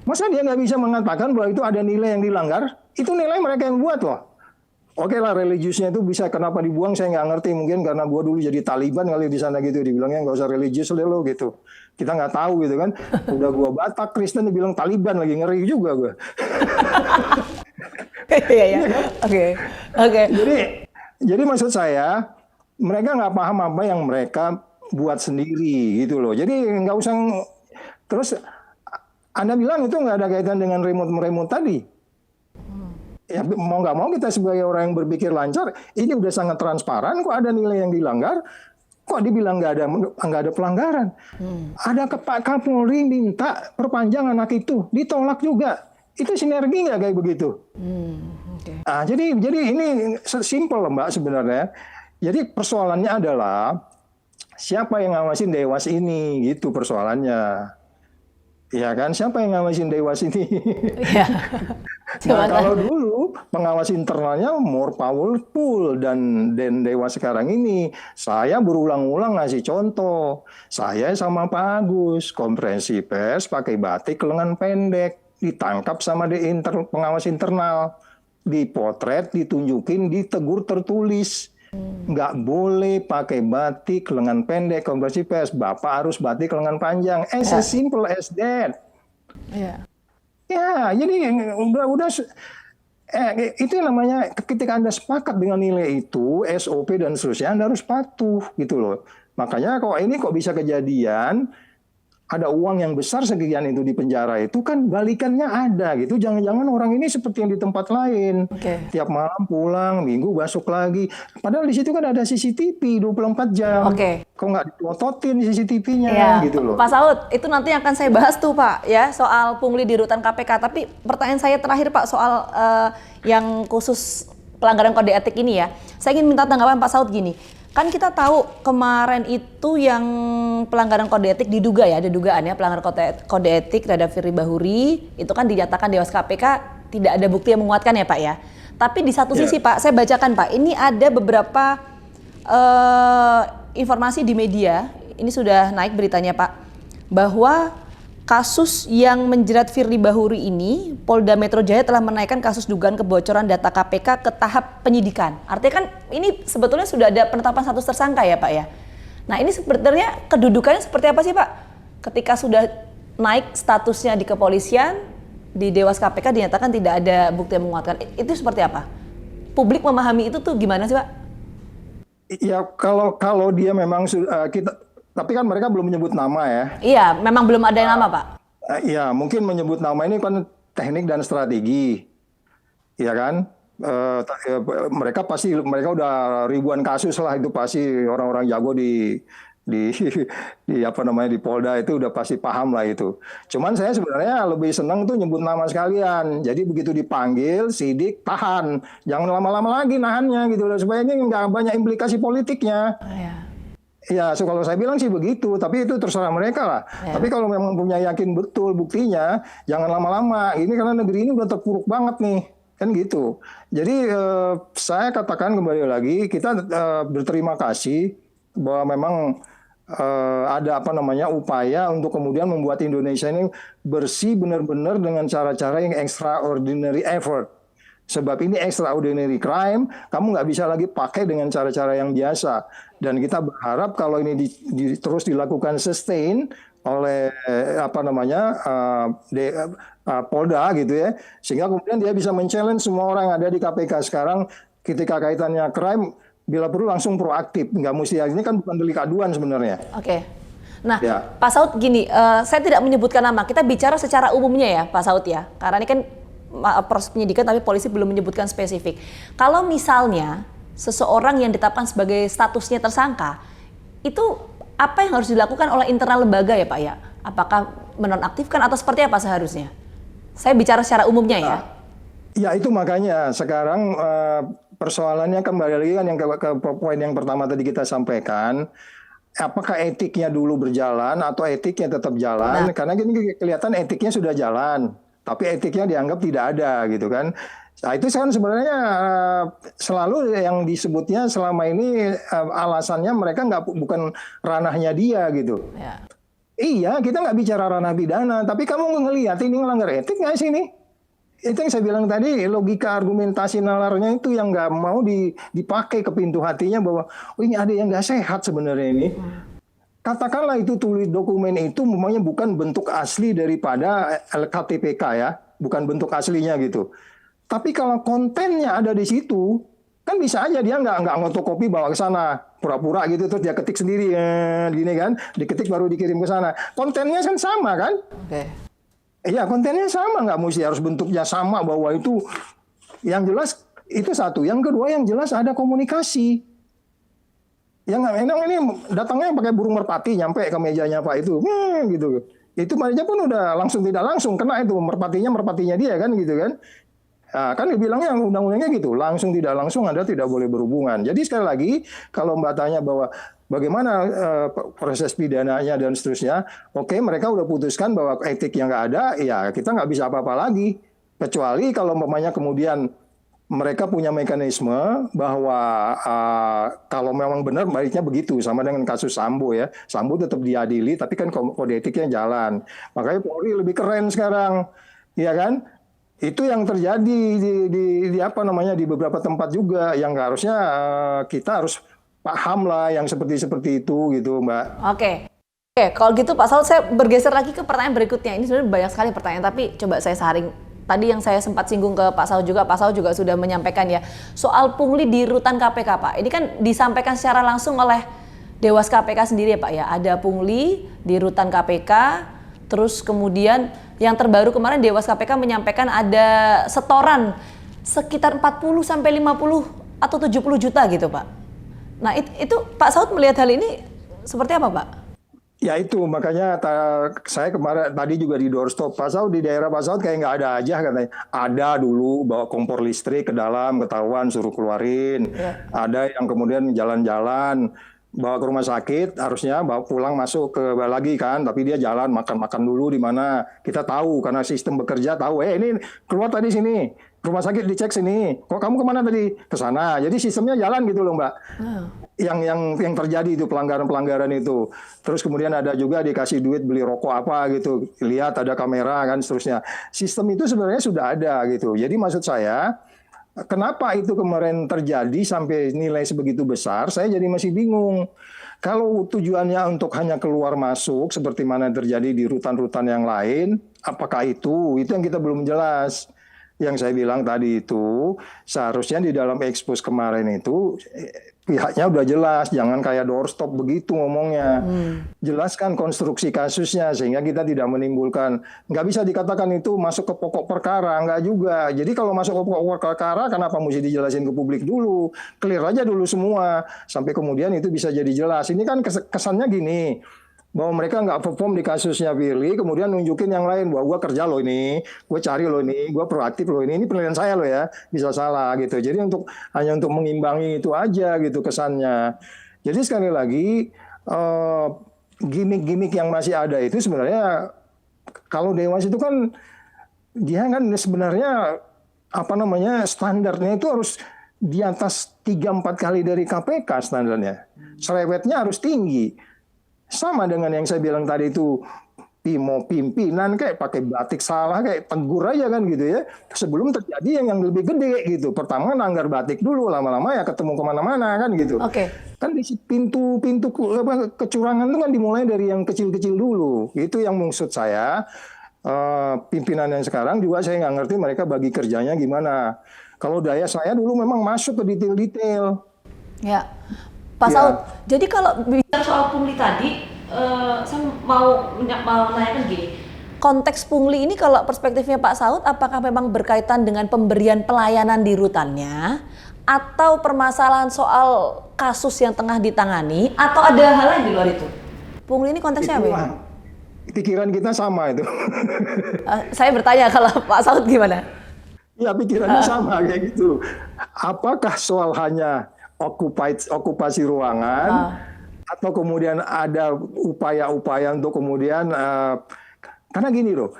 Masa dia nggak bisa mengatakan bahwa itu ada nilai yang dilanggar? Itu nilai mereka yang buat loh. Oke lah, religiusnya itu bisa kenapa dibuang saya nggak ngerti, mungkin karena gua dulu jadi Taliban kali di sana gitu, dibilangnya nggak usah religius deh lo gitu. Kita nggak tahu gitu kan. Udah gua Batak Kristen dibilang Taliban lagi, ngeri juga gua. Iya. Oke. Jadi maksud saya mereka nggak paham apa yang mereka buat sendiri gitu loh. Jadi nggak usah terus Anda bilang itu nggak ada kaitan dengan remote tadi. Ya, mau nggak mau kita sebagai orang yang berpikir lancar, ini udah sangat transparan kok ada nilai yang dilanggar, kok dibilang nggak ada pelanggaran. Ada Pak Kapolri minta perpanjang anak itu, ditolak juga. Itu sinergi nggak kayak begitu? Okay. Jadi ini simple Mbak sebenarnya. Jadi persoalannya adalah siapa yang ngawasin Dewas ini, gitu persoalannya. Ya kan, siapa yang ngawasin Dewas ini? Iya. Nah, kalau dulu pengawas internalnya more powerful dan Dewas sekarang ini, saya berulang-ulang ngasih contoh. Saya sama Pak Agus konferensi pers pakai batik lengan pendek, ditangkap sama pengawas internal, dipotret, ditunjukin, ditegur tertulis. Nggak boleh pakai batik lengan pendek konferensi pers, Bapak harus batik lengan panjang. As simple as that. Yeah. Ya, jadi udah itu namanya ketika Anda sepakat dengan nilai itu, SOP dan seterusnya, Anda harus patuh gitu loh. Makanya kok bisa kejadian ada uang yang besar sekian itu di penjara itu kan balikannya ada gitu. Jangan-jangan orang ini seperti yang di tempat lain. Tiap malam pulang, minggu masuk lagi. Padahal di situ kan ada CCTV 24 jam. Kok nggak diplototin CCTV-nya gitu loh. Pak Saud, itu nanti akan saya bahas tuh Pak ya soal pungli di rutan KPK. Tapi pertanyaan saya terakhir Pak soal yang khusus pelanggaran kode etik ini ya. Saya ingin minta tanggapan Pak Saud gini. Kan kita tahu kemarin itu yang pelanggaran kode etik diduga ya, ada dugaan ya pelanggaran kode etik terhadap Firly Bahuri, itu kan dinyatakan Dewas KPK tidak ada bukti yang menguatkan ya Pak ya. Tapi di satu sisi Pak, saya bacakan Pak, ini ada beberapa informasi di media, ini sudah naik beritanya Pak, bahwa kasus yang menjerat Firly Bahuri ini, Polda Metro Jaya telah menaikkan kasus dugaan kebocoran data KPK ke tahap penyidikan. Artinya kan ini sebetulnya sudah ada penetapan status tersangka ya Pak ya. Nah ini sebenarnya kedudukannya seperti apa sih Pak? Ketika sudah naik statusnya di kepolisian, di Dewas KPK dinyatakan tidak ada bukti yang menguatkan. Itu seperti apa? Publik memahami itu tuh gimana sih Pak? Ya kalau dia memang tapi kan mereka belum menyebut nama ya. Iya, memang belum ada nama Pak. Iya, mungkin menyebut nama ini kan teknik dan strategi, ya kan? Mereka udah ribuan kasus lah, itu pasti orang-orang jago di di Polda itu udah pasti paham lah itu. Cuman saya sebenarnya lebih senang tuh nyebut nama sekalian. Jadi begitu dipanggil, sidik, tahan, jangan lama-lama lagi nahannya gitu, supaya ini nggak banyak implikasi politiknya. Ya, kalau saya bilang sih begitu, tapi itu terserah mereka lah. Tapi kalau memang punya yakin betul buktinya, jangan lama-lama. Ini karena negeri ini udah terpuruk banget nih, kan gitu. Jadi saya katakan kembali lagi, kita berterima kasih bahwa memang ada upaya untuk kemudian membuat Indonesia ini bersih benar-benar dengan cara-cara yang extraordinary effort. Sebab ini extraordinary crime, kamu nggak bisa lagi pakai dengan cara-cara yang biasa. Dan kita berharap kalau ini terus dilakukan sustain oleh Polda gitu ya, sehingga kemudian dia bisa men-challenge semua orang yang ada di KPK sekarang ketika kaitannya crime, bila perlu langsung proaktif, nggak mesti ini kan bukan delik aduan sebenarnya. Nah, Pak Saud gini, saya tidak menyebutkan nama, kita bicara secara umumnya ya Pak Saud ya, karena ini kan proses penyidikan tapi polisi belum menyebutkan spesifik. Kalau misalnya seseorang yang ditetapkan sebagai statusnya tersangka, itu apa yang harus dilakukan oleh internal lembaga ya Pak ya? Apakah menonaktifkan atau seperti apa seharusnya? Saya bicara secara umumnya ya. Ya itu makanya sekarang persoalannya kembali lagi kan yang ke poin yang pertama tadi kita sampaikan, apakah etiknya dulu berjalan atau etiknya tetap jalan? Karena gini kelihatan etiknya sudah jalan, tapi etiknya dianggap tidak ada gitu kan. Nah itu kan sebenarnya selalu yang disebutnya selama ini alasannya mereka bukan ranahnya dia gitu. Ya. Iya, kita nggak bicara ranah pidana, tapi kamu ngelihat ini ngelanggar etik nggak sih ini? Itu yang saya bilang tadi, logika argumentasi nalarnya itu yang nggak mau dipakai ke pintu hatinya bahwa oh, ini ada yang nggak sehat sebenarnya ini. Katakanlah itu tulis dokumen itu memangnya bukan bentuk asli daripada LKTPK ya, bukan bentuk aslinya gitu. Tapi kalau kontennya ada di situ, kan bisa aja dia nggak ngotokopi bawa ke sana, pura-pura gitu terus dia ketik sendiri gini kan, diketik baru dikirim ke sana. Kontennya kan sama kan? Oke. Iya, kontennya sama, nggak mesti harus bentuknya sama bahwa itu yang jelas itu satu. Yang kedua yang jelas ada komunikasi. Yang enak ini datangnya pakai burung merpati nyampe ke mejanya Pak itu, gitu. Itu makanya pun udah langsung tidak langsung kena itu merpatinya dia kan gitu kan. Nah, kan dibilangnya undang-undangnya gitu, langsung tidak langsung Anda tidak boleh berhubungan. Jadi sekali lagi, kalau Mbak tanya bahwa bagaimana proses pidananya dan seterusnya, oke mereka udah putuskan bahwa etik yang nggak ada, ya kita nggak bisa apa-apa lagi. Kecuali kalau umpamanya kemudian mereka punya mekanisme bahwa kalau memang benar baiknya begitu, sama dengan kasus Sambo ya. Sambo tetap diadili, tapi kan kode etiknya jalan. Makanya Polri lebih keren sekarang, ya kan? Itu yang terjadi di apa namanya di beberapa tempat juga yang harusnya kita harus paham lah yang seperti itu gitu Mbak. Oke, kalau gitu Pak Saud saya bergeser lagi ke pertanyaan berikutnya. Ini sebenarnya banyak sekali pertanyaan tapi coba saya saring. Tadi yang saya sempat singgung ke Pak Saud juga sudah menyampaikan ya soal pungli di rutan KPK Pak. Ini kan disampaikan secara langsung oleh Dewas KPK sendiri ya Pak ya. Ada pungli di rutan KPK, terus kemudian yang terbaru kemarin Dewas KPK menyampaikan ada setoran sekitar 40 sampai 50 atau 70 juta gitu Pak. Nah itu Pak Saud melihat hal ini seperti apa Pak? Ya itu makanya saya kemarin tadi juga di doorstop Pak Saud, di daerah Pak Saud kayak nggak ada aja katanya. Ada dulu bawa kompor listrik ke dalam ketahuan suruh keluarin. Ya. Ada yang kemudian jalan-jalan bawa ke rumah sakit, harusnya bawa pulang masuk ke lagi kan, tapi dia jalan makan dulu di mana. Kita tahu karena sistem bekerja tahu, ini keluar tadi sini, rumah sakit dicek sini. Kok kamu kemana tadi? Ke sana. Jadi sistemnya jalan gitu loh Mbak. Yang terjadi itu pelanggaran itu. Terus kemudian ada juga dikasih duit beli rokok apa gitu. Lihat ada kamera kan seterusnya. Sistem itu sebenarnya sudah ada gitu. Jadi maksud saya kenapa itu kemarin terjadi sampai nilai sebegitu besar, saya jadi masih bingung. Kalau tujuannya untuk hanya keluar masuk seperti mana terjadi di rutan-rutan yang lain, apakah itu yang kita belum jelas. Yang saya bilang tadi itu seharusnya di dalam ekspos kemarin itu pihaknya udah jelas, jangan kayak doorstop begitu ngomongnya. Jelaskan konstruksi kasusnya sehingga kita tidak menimbulkan, nggak bisa dikatakan itu masuk ke pokok perkara, nggak juga. Jadi kalau masuk ke pokok perkara, kenapa mesti dijelasin ke publik dulu? Clear aja dulu semua, sampai kemudian itu bisa jadi jelas. Ini kan kesannya gini, bahwa mereka nggak perform di kasusnya Firly, kemudian nunjukin yang lain bahwa gue kerja loh ini, gue cari loh ini, gue proaktif loh ini penilaian saya loh ya, bisa salah gitu. Jadi hanya untuk mengimbangi itu aja gitu kesannya. Jadi sekali lagi gimmick-gimmick yang masih ada itu sebenarnya kalau Dewas itu kan dia kan sebenarnya apa namanya standarnya itu harus di atas 3-4 kali dari KPK standarnya, cerewetnya harus tinggi. Sama dengan yang saya bilang tadi itu, pimpinan kayak pakai batik salah kayak tegur aja kan gitu ya. Sebelum terjadi yang lebih gede gitu. Pertama nanggar batik dulu, lama-lama ya ketemu kemana-mana kan gitu. Oke. Kan di pintu kecurangan itu kan dimulai dari yang kecil-kecil dulu. Itu yang maksud saya. Pimpinan yang sekarang juga saya nggak ngerti mereka bagi kerjanya gimana. Kalau daya saya dulu memang masuk ke detail-detail. Ya. Pak Saud, jadi kalau bicara soal pungli tadi, saya mau menanyakan gini, konteks pungli ini kalau perspektifnya Pak Saud, apakah memang berkaitan dengan pemberian pelayanan di rutannya, atau permasalahan soal kasus yang tengah ditangani, atau ada hal lain di luar itu? Pungli ini konteksnya apa? Pikiran kita sama itu. Saya bertanya kalau Pak Saud gimana? Ya pikirannya sama kayak gitu. apakah soal hanya okupasi ruangan atau kemudian ada upaya-upaya untuk kemudian karena gini loh,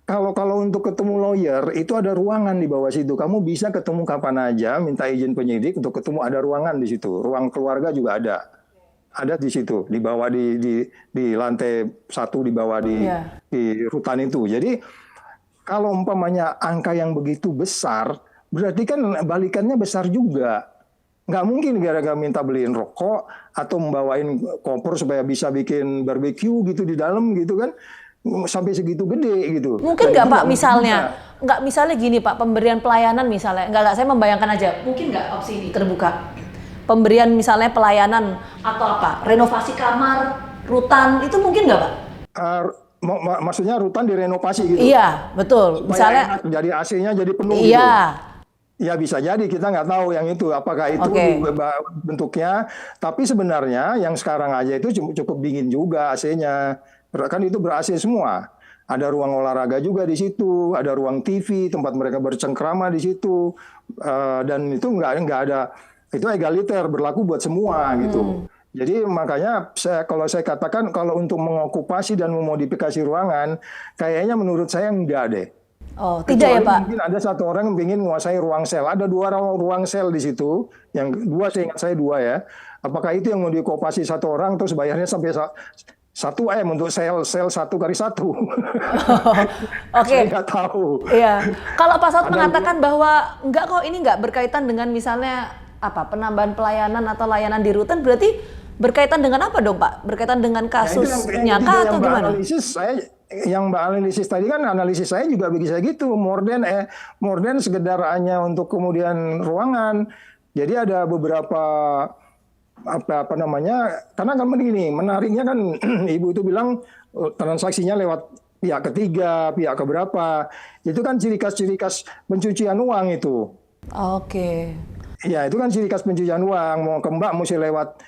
kalau untuk ketemu lawyer itu ada ruangan di bawah situ. Kamu bisa ketemu kapan aja, minta izin penyidik untuk ketemu, ada ruangan di situ. Ruang keluarga juga ada. Ada di situ, di bawah di lantai 1 di bawah di rutan itu. Jadi kalau umpamanya angka yang begitu besar, berarti kan balikannya besar juga. Nggak mungkin gara-gara minta beliin rokok atau membawain kompor supaya bisa bikin barbeque gitu di dalam gitu kan. Sampai segitu gede gitu. Mungkin nggak Pak misalnya gini Pak, pemberian pelayanan misalnya, nggak saya membayangkan aja, mungkin nggak opsi ini terbuka, pemberian misalnya pelayanan atau apa, renovasi kamar, rutan, itu mungkin nggak Pak? Maksudnya rutan direnovasi gitu? Iya, betul. Supaya misalnya enak, jadi AC-nya jadi penuh iya. gitu? Ya bisa jadi, kita nggak tahu yang itu, apakah itu bentuknya, tapi sebenarnya yang sekarang aja itu cukup dingin juga AC-nya. Kan itu ber-AC semua. Ada ruang olahraga juga di situ, ada ruang TV, tempat mereka bercengkrama di situ, dan itu nggak ada, itu egaliter, berlaku buat semua gitu. Jadi makanya kalau saya katakan kalau untuk mengokupasi dan memodifikasi ruangan, kayaknya menurut saya enggak deh. Oh, tidak ya Pak? Mungkin ada satu orang yang ingin menguasai ruang sel. Ada 2 ruang sel di situ, yang 2 saya ingat saya 2 ya. Apakah itu yang mau diokupasi 1 orang terus bayarnya sampai 1 M untuk sel 1x1. Oke. Saya nggak tahu. Iya. Kalau Pak Saud mengatakan bahwa enggak kok, ini enggak berkaitan dengan misalnya penambahan pelayanan atau layanan di rutan, berarti berkaitan dengan apa dong Pak? Berkaitan dengan kasusnya kah atau gimana? Yang Mbak analisis tadi kan analisis saya juga bisa gitu, more than sekedar hanya untuk kemudian ruangan. Jadi ada beberapa apa namanya, karena kan begini, menariknya kan Ibu itu bilang transaksinya lewat pihak ketiga, pihak keberapa. Itu kan ciri khas pencucian uang itu. Oke. Ya, itu kan ciri khas pencucian uang. Mau ke Mbak mesti lewat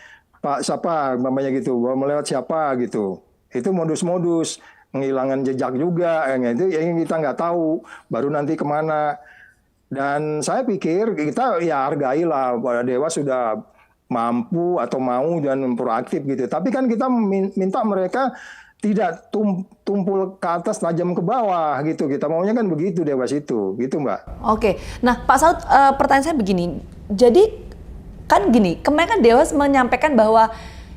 Pak siapa namanya gitu, mau lewat siapa gitu. Itu modus-modus, menghilangkan jejak juga, itu yang kita nggak tahu, baru nanti kemana. Dan saya pikir kita ya hargailah, Dewas sudah mampu atau mau dan proaktif gitu. Tapi kan kita minta mereka tidak tumpul ke atas tajam ke bawah gitu. Kita maunya kan begitu Dewas itu, gitu Mbak. Oke, nah Pak Saud, pertanyaan saya begini. Jadi kan gini, kemarin kan Dewas menyampaikan bahwa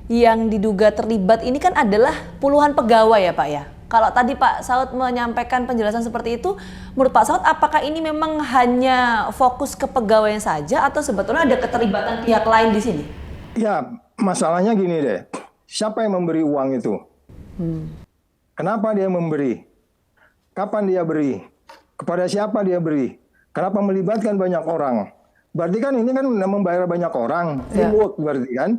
yang diduga terlibat ini kan adalah puluhan pegawai ya Pak ya. Kalau tadi Pak Saud menyampaikan penjelasan seperti itu, menurut Pak Saud apakah ini memang hanya fokus ke pegawai saja atau sebetulnya ada keterlibatan pihak lain di sini? Ya, masalahnya gini deh. Siapa yang memberi uang itu? Kenapa dia memberi? Kapan dia beri? Kepada siapa dia beri? Kenapa melibatkan banyak orang? Berarti kan ini kan membayar banyak orang, teamwork berarti kan?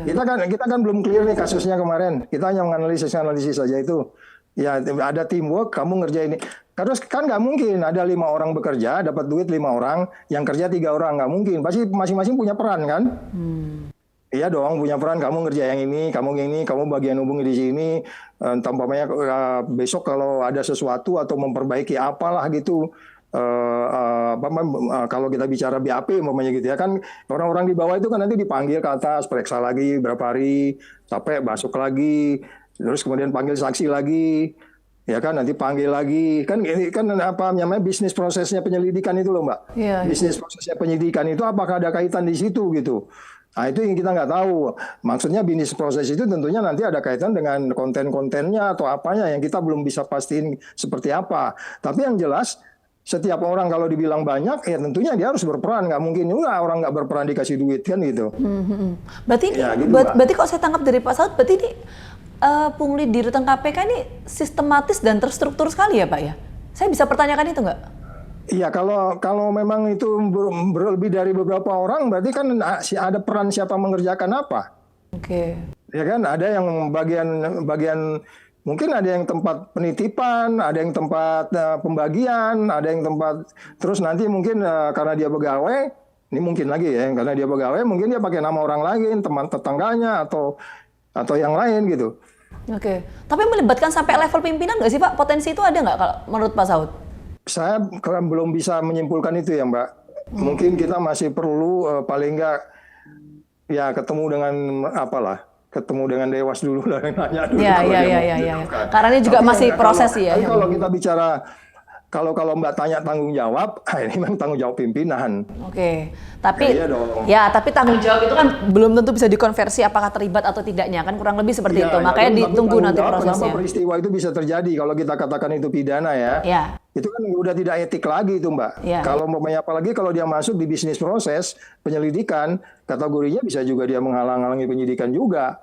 Kita kan belum clear nih kasusnya kemarin. Kita hanya menganalisis saja itu. Ya ada teamwork, kamu ngerjain ini. Terus kan nggak mungkin ada 5 orang bekerja, dapat duit 5 orang, yang kerja 3 orang, nggak mungkin. Pasti masing-masing punya peran kan? Iya dong, punya peran. Kamu ngerja yang ini, kamu bagian hubungi di sini. Tampaknya besok kalau ada sesuatu atau memperbaiki apalah gitu. Kalau kita bicara BAP umpamanya gitu ya kan, orang-orang di bawah itu kan nanti dipanggil ke atas, periksa lagi berapa hari, capek masuk lagi, terus kemudian panggil saksi lagi, ya kan nanti panggil lagi, kan ini kan apa namanya bisnis prosesnya penyelidikan itu loh Mbak. Bisnis prosesnya penyidikan itu apakah ada kaitan di situ gitu. Nah itu yang kita nggak tahu. Maksudnya bisnis proses itu tentunya nanti ada kaitan dengan konten-kontennya atau apanya yang kita belum bisa pastiin seperti apa. Tapi yang jelas setiap orang kalau dibilang banyak, ya tentunya dia harus berperan. Nggak mungkin juga orang nggak berperan dikasih duit kan gitu. Berarti ya, gitu, berarti kok saya tangkap dari Pak Saud, berarti ini pungli di rutan KPK ini sistematis dan terstruktur sekali ya Pak ya? Saya bisa pertanyakan itu nggak? Iya, kalau memang itu berlebih dari beberapa orang, berarti kan ada peran siapa mengerjakan apa. Oke. Ya kan, ada yang bagian mungkin ada yang tempat penitipan, ada yang tempat pembagian, ada yang tempat terus nanti mungkin karena dia pegawai, ini mungkin lagi ya, karena dia pegawai mungkin dia pakai nama orang lain, teman tetangganya atau yang lain gitu. Oke, tapi melibatkan sampai level pimpinan nggak sih Pak? Potensi itu ada nggak kalau menurut Pak Saud? Saya belum bisa menyimpulkan itu ya Mbak. Mungkin kita masih perlu paling nggak ya ketemu dengan ketemu dengan Dewas dulu lah, nanya dulu. Iya. Karena ini juga masih proses ya. Kalau kita bicara kalau Mbak tanya tanggung jawab, ini memang tanggung jawab pimpinan. Oke. Tapi tapi tanggung jawab itu kan belum tentu bisa dikonversi apakah terlibat atau tidaknya, kan kurang lebih seperti itu. Makanya ditunggu nanti prosesnya. Kenapa peristiwa itu bisa terjadi kalau kita katakan itu pidana ya? Itu kan udah tidak etik lagi itu, Mbak. Kalau apalagi kalau dia masuk di bisnis proses penyelidikan, kategorinya bisa juga dia menghalang-halangi penyidikan juga.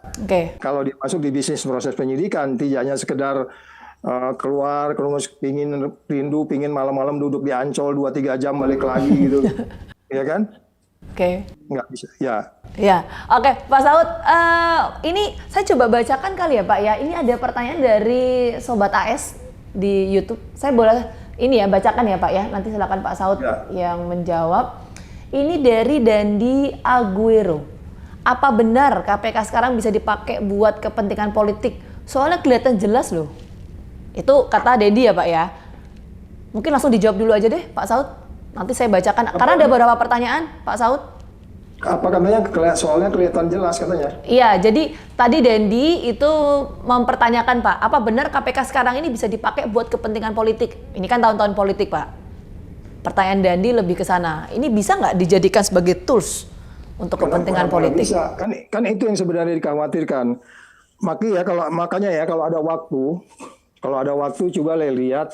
Kalau dia masuk di bisnis proses penyidikan, tidak hanya sekedar keluar pingin malam-malam duduk di Ancol 2-3 jam balik lagi gitu. Ya kan? Nggak bisa. Oke, Pak Saud, ini saya coba bacakan kali ya Pak ya. Ini ada pertanyaan dari Sobat AS di YouTube. Saya boleh ini ya bacakan ya Pak ya. Nanti silakan Pak Saud yang menjawab. Ini dari Dandi Aguero. Apa benar KPK sekarang bisa dipakai buat kepentingan politik? Soalnya kelihatan jelas loh. Itu kata Dedi ya Pak ya. Mungkin langsung dijawab dulu aja deh Pak Saud. Nanti saya bacakan. Karena ada beberapa pertanyaan Pak Saud. Apa katanya soalnya kelihatan jelas katanya? Iya, jadi tadi Dendi itu mempertanyakan Pak, apa benar KPK sekarang ini bisa dipakai buat kepentingan politik? Ini kan tahun-tahun politik Pak. Pertanyaan Dendi lebih ke sana. Ini bisa nggak dijadikan sebagai tools untuk kepentingan politik? Bisa. Kan itu yang sebenarnya dikhawatirkan. Makanya kalau ada waktu coba lihat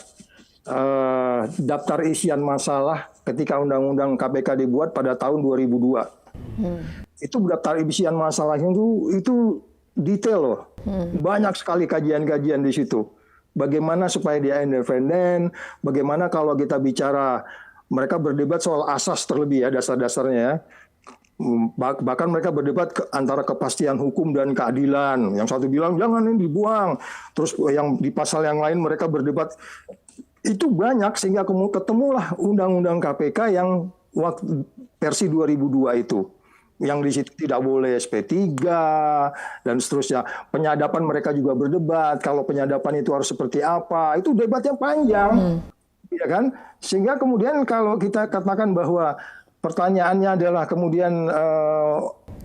daftar isian masalah ketika Undang-Undang KPK dibuat pada tahun 2002. Itu daftar isian masalahnya itu detail loh. Banyak sekali kajian-kajian di situ. Bagaimana supaya dia independen, bagaimana kalau kita bicara mereka berdebat soal asas terlebih ya, dasar-dasarnya ya. Bahkan mereka berdebat antara kepastian hukum dan keadilan. Yang satu bilang jangan ini dibuang. Terus yang di pasal yang lain mereka berdebat. Itu banyak sehingga ketemulah Undang-Undang KPK yang versi 2002 itu. Yang di situ tidak boleh SP3 dan seterusnya. Penyadapan mereka juga berdebat. Kalau penyadapan itu harus seperti apa. Itu debatnya panjang. Ya kan? Sehingga kemudian kalau kita katakan bahwa pertanyaannya adalah kemudian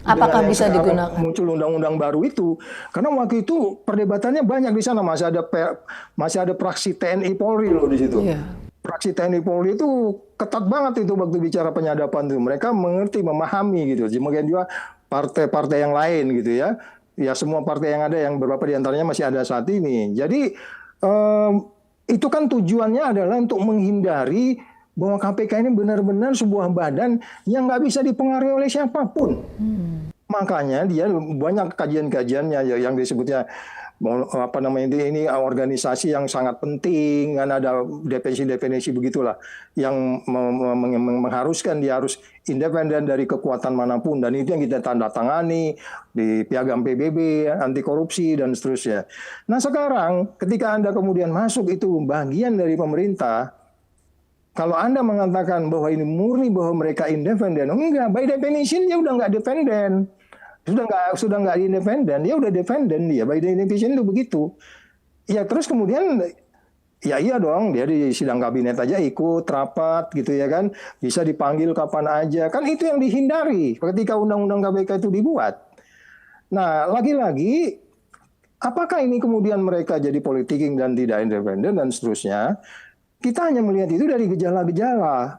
apakah bisa digunakan muncul undang-undang baru itu, karena waktu itu perdebatannya banyak di sana, masih ada praksi TNI Polri loh di situ. Praksi TNI Polri itu ketat banget itu waktu bicara penyadapan itu, mereka mengerti, memahami gitu. Kemudian juga partai-partai yang lain gitu ya, semua partai yang ada, yang beberapa diantaranya masih ada saat ini. Jadi itu kan tujuannya adalah untuk menghindari bahwa KPK ini benar-benar sebuah badan yang nggak bisa dipengaruhi oleh siapapun. Makanya dia banyak kajian-kajiannya yang disebutnya ini organisasi yang sangat penting, kan ada definisi begitulah yang mengharuskan dia harus independen dari kekuatan manapun, dan itu yang kita tanda tangani di piagam PBB anti korupsi dan seterusnya. Nah sekarang ketika Anda kemudian masuk itu bagian dari pemerintah, kalau Anda mengatakan bahwa ini murni bahwa mereka independen, enggak, by definition dia udah nggak independen. Sudah nggak independen, dia udah defenden dia, by definition itu begitu. Ya terus kemudian ya iya dong, dia di sidang kabinet aja ikut rapat gitu ya kan, bisa dipanggil kapan aja, kan itu yang dihindari ketika undang-undang KPK itu dibuat. Nah lagi-lagi apakah ini kemudian mereka jadi politiking dan tidak independen dan seterusnya? Kita hanya melihat itu dari gejala-gejala,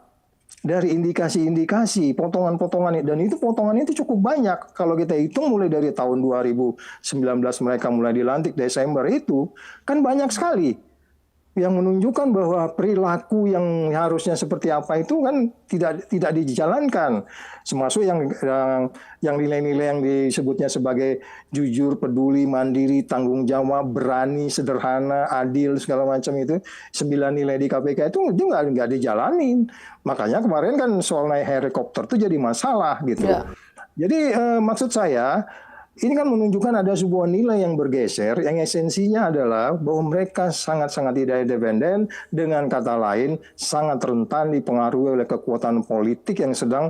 dari indikasi-indikasi, potongan-potongan, dan itu potongannya itu cukup banyak. Kalau kita hitung mulai dari tahun 2019 mereka mulai dilantik Desember itu, kan banyak sekali yang menunjukkan bahwa perilaku yang harusnya seperti apa itu kan tidak dijalankan. Termasuk yang nilai-nilai yang disebutnya sebagai jujur, peduli, mandiri, tanggung jawab, berani, sederhana, adil, segala macam itu. 9 nilai di KPK itu nggak dijalanin. Makanya kemarin kan soal naik helikopter itu jadi masalah gitu. Jadi maksud saya, ini kan menunjukkan ada sebuah nilai yang bergeser, yang esensinya adalah bahwa mereka sangat-sangat tidak independen, dengan kata lain sangat rentan dipengaruhi oleh kekuatan politik yang sedang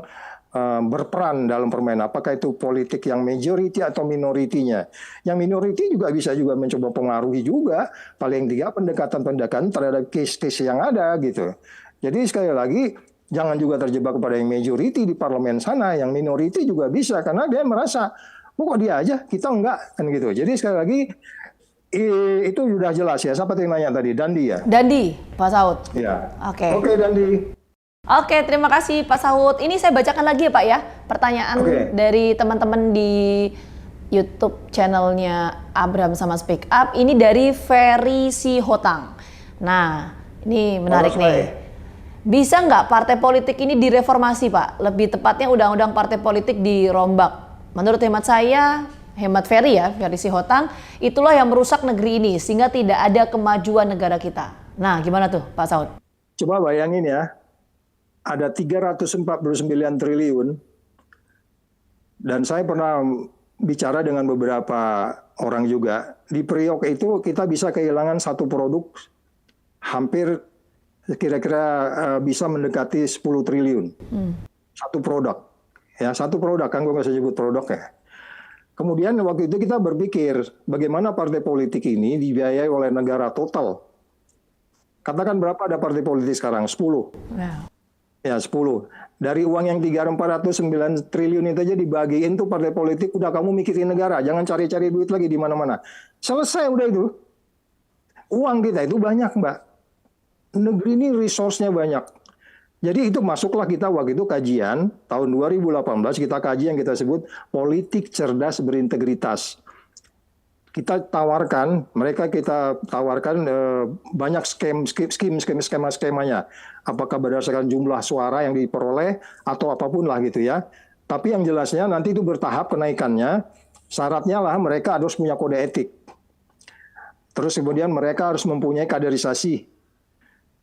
berperan dalam permainan. Apakah itu politik yang majority atau minoritinya? Yang minority juga bisa mencoba pengaruhi juga, paling tidak pendekatan-pendekatan terhadap case-case yang ada gitu. Jadi sekali lagi Jangan juga terjebak kepada yang majority di parlemen sana, yang minority juga bisa karena dia merasa, kok dia aja, kita enggak kan gitu. Jadi sekali lagi itu sudah jelas ya. Siapa yang nanya tadi? Dandi ya? Dandi, Pak Saud. Ya. Oke. Oke, Dandi. Oke, terima kasih Pak Saud. Ini saya bacakan lagi ya Pak ya, pertanyaan dari teman-teman di YouTube channelnya Abraham sama Speak Up. Ini dari Ferry Sihotang. Nah, ini menarik nih. Bisa nggak partai politik ini direformasi Pak? Lebih tepatnya undang-undang partai politik dirombak. Menurut hemat saya, hemat Ferry ya, Ferry Sihotang, itulah yang merusak negeri ini sehingga tidak ada kemajuan negara kita. Nah, gimana tuh Pak Saud? Coba bayangin ya, ada 349 triliun dan saya pernah bicara dengan beberapa orang juga. Di periode itu kita bisa kehilangan satu produk hampir kira-kira bisa mendekati 10 triliun. Satu produk. Ya, satu produk kan gue nggak usah sebut produk ya. Kemudian waktu itu kita berpikir bagaimana partai politik ini dibiayai oleh negara total. Katakan berapa ada partai politik sekarang? 10. Wow. Ya 10. Dari uang yang 409 triliun itu aja dibagiin tuh partai politik, udah kamu mikirin negara, jangan cari-cari duit lagi di mana-mana. Selesai udah itu. Uang kita itu banyak, Mbak. Negeri ini resource-nya banyak. Jadi itu masuklah kita waktu itu kajian tahun 2018 kita kaji yang kita sebut politik cerdas berintegritas. Kita tawarkan banyak skema-skemanya. Apakah berdasarkan jumlah suara yang diperoleh atau apapun lah gitu ya. Tapi yang jelasnya nanti itu bertahap kenaikannya. Syaratnya lah mereka harus punya kode etik. Terus kemudian mereka harus mempunyai kaderisasi.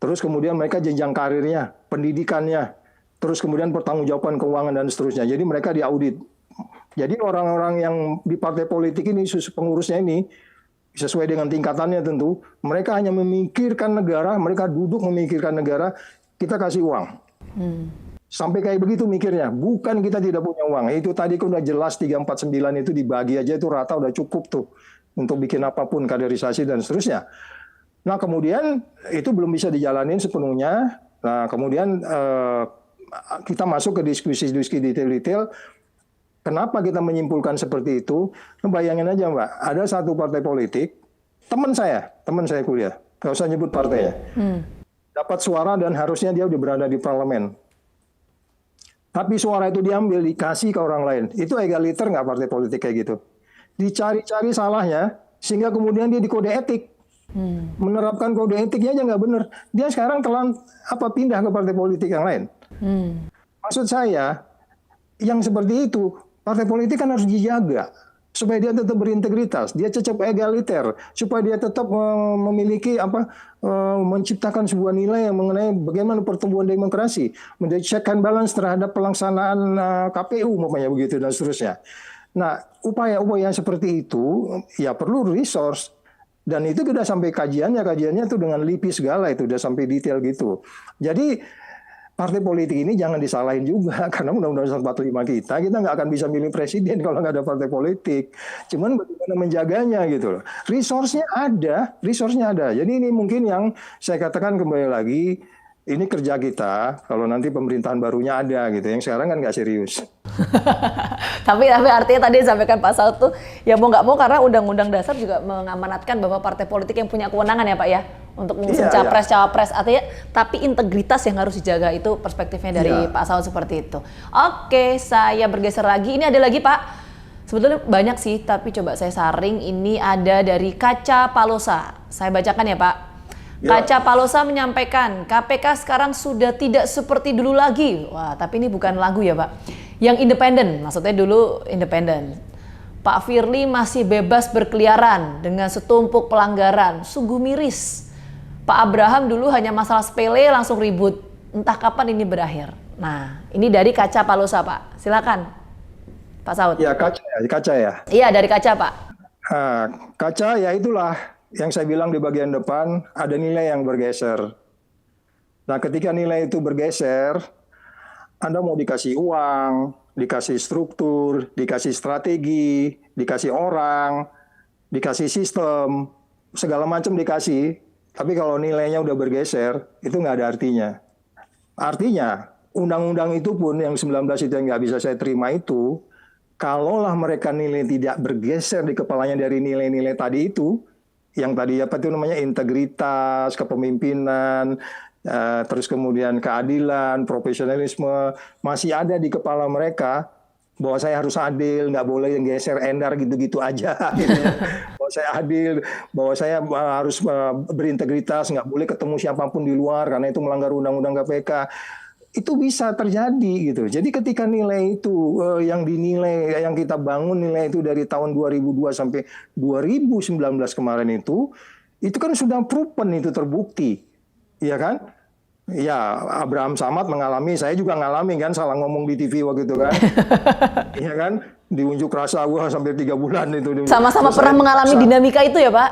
Terus kemudian mereka jenjang karirnya, pendidikannya. Terus kemudian pertanggungjawaban keuangan dan seterusnya. Jadi mereka diaudit. Jadi orang-orang yang di partai politik ini, pengurusnya ini, sesuai dengan tingkatannya tentu, mereka hanya memikirkan negara, mereka duduk memikirkan negara, kita kasih uang. Sampai kayak begitu mikirnya, bukan kita tidak punya uang. Itu tadi kan udah jelas 349 itu dibagi aja, itu rata udah cukup tuh. Untuk bikin apapun, kaderisasi dan seterusnya. Nah kemudian itu belum bisa dijalanin sepenuhnya. Nah kemudian kita masuk ke diskusi-diskusi detail-detail. Kenapa kita menyimpulkan seperti itu? Bayangin aja Mbak, ada satu partai politik, teman saya kuliah, nggak usah nyebut partainya, dapat suara dan harusnya dia udah berada di parlemen. Tapi suara itu diambil, dikasih ke orang lain. Itu egaliter nggak partai politik kayak gitu? Dicari-cari salahnya, sehingga kemudian dia di kode etik. Menerapkan kode etiknya aja nggak benar. Dia sekarang pindah ke partai politik yang lain. Maksud saya, yang seperti itu, partai politik kan harus dijaga supaya dia tetap berintegritas, dia tetap egaliter, supaya dia tetap memiliki menciptakan sebuah nilai yang mengenai bagaimana pertumbuhan demokrasi, menjadi check and balance terhadap pelaksanaan KPU umpamanya begitu dan seterusnya. Nah, upaya-upaya seperti itu ya perlu resource. Dan itu sudah sampai kajiannya tuh dengan LIPI segala itu udah sampai detail gitu. Jadi partai politik ini jangan disalahin juga karena Undang-Undang 45 kita nggak akan bisa milih presiden kalau nggak ada partai politik. Cuman bagaimana menjaganya gitu loh. Resource-nya ada. Jadi ini mungkin yang saya katakan kembali lagi, ini kerja kita kalau nanti pemerintahan barunya ada gitu. Yang sekarang kan nggak serius. tapi artinya tadi disampaikan Pak Saud tuh ya mau nggak mau karena Undang-Undang Dasar juga mengamanatkan bahwa partai politik yang punya kewenangan ya Pak ya untuk mengusung capres-cawapres, artinya tapi integritas yang harus dijaga, itu perspektifnya dari Pak Saud seperti itu. Oke, saya bergeser lagi. Ini ada lagi Pak. Sebetulnya banyak sih, tapi coba saya saring. Ini ada dari Kaca Palosa. Saya bacakan ya Pak. Kaca Palosa menyampaikan, KPK sekarang sudah tidak seperti dulu lagi. Wah, tapi ini bukan lagu ya Pak. Yang independen, maksudnya dulu independen. Pak Firly masih bebas berkeliaran dengan setumpuk pelanggaran. Sungguh miris. Pak Abraham dulu hanya masalah sepele langsung ribut. Entah kapan ini berakhir. Nah, ini dari Kaca Palosa Pak. Silakan Pak Saud. Ya, Kaca ya? Iya, dari Kaca Pak. Kaca ya itulah yang saya bilang di bagian depan, ada nilai yang bergeser. Nah, ketika nilai itu bergeser, Anda mau dikasih uang, dikasih struktur, dikasih strategi, dikasih orang, dikasih sistem, segala macam dikasih. Tapi kalau nilainya udah bergeser, itu nggak ada artinya. Artinya, undang-undang itu pun yang 19 itu yang nggak bisa saya terima itu, kalaulah mereka nilai tidak bergeser di kepalanya dari nilai-nilai tadi itu, yang tadi apa itu namanya integritas, kepemimpinan, terus kemudian keadilan, profesionalisme, masih ada di kepala mereka, bahwa saya harus adil, nggak boleh yang geser endar gitu-gitu aja. Gitu. Bahwa saya adil, bahwa saya harus berintegritas, nggak boleh ketemu siapapun di luar karena itu melanggar undang-undang KPK. Itu bisa terjadi gitu. Jadi ketika nilai itu yang dinilai, yang kita bangun nilai itu dari tahun 2002 sampai 2019 kemarin itu kan sudah proven, itu terbukti, ya kan? Ya, Abraham Samad mengalami, saya juga ngalami kan, salah ngomong di TV waktu itu kan, ya kan? Diunjuk rasa gua sampai 3 bulan itu. Sama-sama pernah mengalami dinamika itu ya Pak?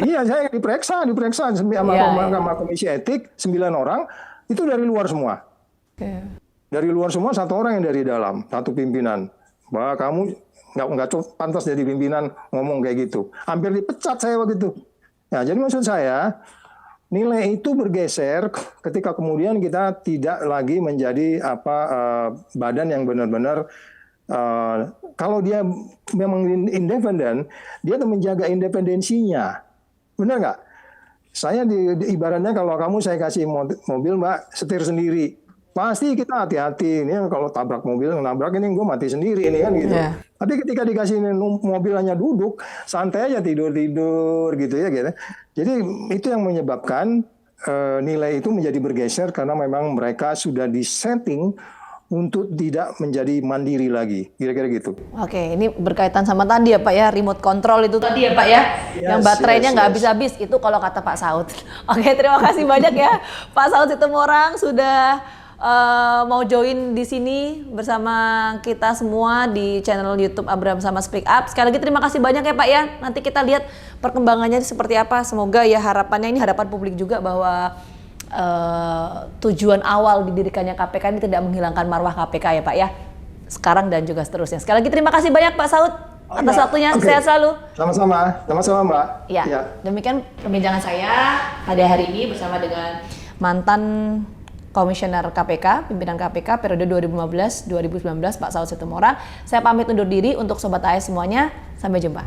Iya, saya diperiksa sama komisi etik 9 orang itu dari luar semua. Dari luar semua, 1 orang yang dari dalam, 1 pimpinan. Bahwa kamu nggak pantas jadi pimpinan ngomong kayak gitu. Hampir dipecat saya waktu itu. Nah, jadi maksud saya, nilai itu bergeser ketika kemudian kita tidak lagi menjadi badan yang benar-benar kalau dia memang independen, dia tuh menjaga independensinya. Benar nggak? Saya ibaratnya kalau kamu saya kasih mobil, Mbak, setir sendiri. Pasti kita hati-hati. Ini kalau tabrak mobil, nabrak ini gue mati sendiri ini kan gitu. Yeah. Tapi ketika dikasih mobil hanya duduk, santai aja tidur-tidur gitu ya gitu. Jadi itu yang menyebabkan nilai itu menjadi bergeser karena memang mereka sudah disetting untuk tidak menjadi mandiri lagi, kira-kira gitu. Oke, ini berkaitan sama tadi ya Pak ya, remote control itu tadi ya Pak ya, yang baterainya nggak habis-habis, itu kalau kata Pak Saud. Oke, terima kasih banyak ya Pak Saud Situmorang sudah mau join di sini bersama kita semua di channel YouTube Abraham sama Speak Up. Sekali lagi terima kasih banyak ya Pak ya. Nanti kita lihat perkembangannya seperti apa. Semoga ya harapannya ini harapan publik juga bahwa tujuan awal didirikannya KPK ini tidak menghilangkan marwah KPK ya Pak ya. Sekarang dan juga seterusnya. Sekali lagi terima kasih banyak Pak Saud atas waktunya. Sehat selalu. Sama-sama Mbak. Ya, demikian perbincangan saya pada hari ini bersama dengan mantan Komisioner KPK, pimpinan KPK periode 2015-2019 Pak Saud Situmorang. Saya pamit undur diri untuk Sobat AS semuanya. Sampai jumpa.